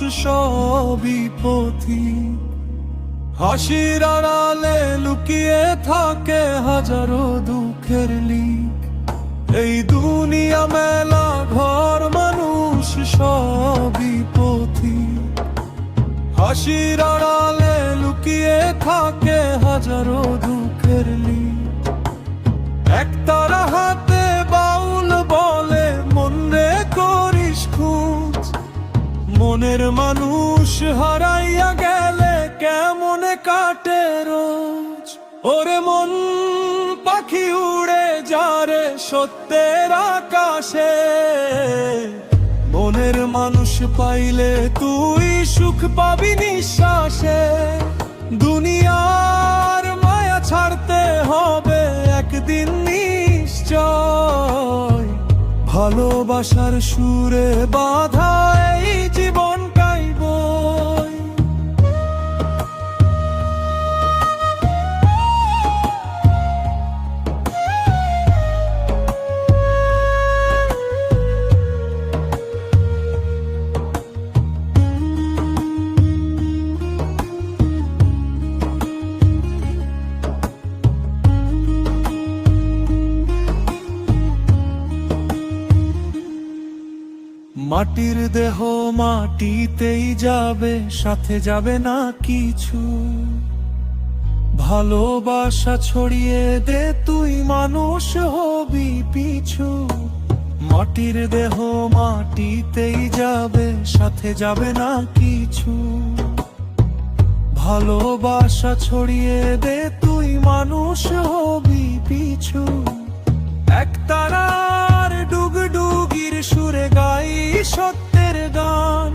সবই পথিক। হাসির আড়ালে লুকিয়ে থাকে হাজারো দুঃখের লিক। এই দুনিয়া মেলা ঘর, মানুষ সবই পথিক। হাসির আড়ালে লুকিয়ে থাকে হাজারো দুঃখের লিক। একতারা হাতে বাউল বলে, মন রে করিস খোঁজ। মনের মানুষ হারাইয়া গেলে কেমনে কাটে রোজ। ওরে মন পাখি উড়ে যারে সত্যের আকাশে। মনের মানুষ পাইলে তুই সুখ পাবি নিঃশ্বাসে। দুনিয়ার মায়া ছাড়তে হবে একদিন নিশ্চয়। ভালোবাসার সুরে বাঁধা এই জীবন গাইবই। মাটির দেহ মাটিতেই যাবে, সাথে যাবে না কিছু। ভালোবাসা ছড়িয়ে দে, তুই মানুষ হবি পিছু। মাটির দেহ মাটিতেই যাবে, সাথে যাবে না কিছু। ভালোবাসা ছড়িয়ে দে, তুই মানুষ হবি পিছু। একতারার ডুগডুগির সুরে গাই সত্যের গান।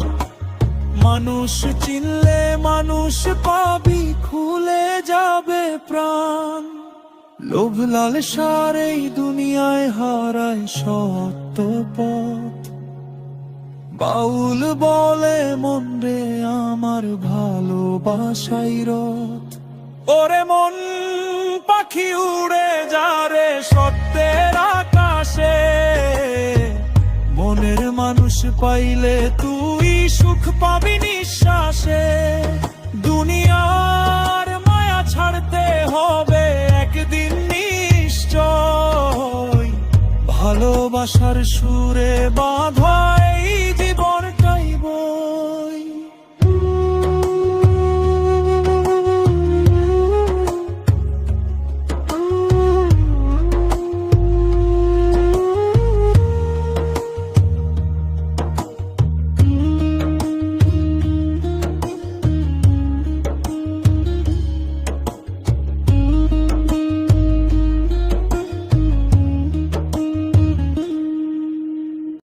মানুষ চিনলে মানুষ পাবি, খুলে যাবে প্রাণ। লোভ লালসার এই দুনিয়ায় হারায় সত্য পথ। বাউল বলে, মন রে আমার ভালোবাসাই রথ। ওরে মন পাখি উড়ে যারে সত্যের আকাশে। মনের মানুষ পাইলে তুই সুখ পাবি নিঃশ্বাসে। দুনিয়ার মায়া ছাড়তে হবে একদিন নিশ্চয়। ভালোবাসার সুরে বাঁধা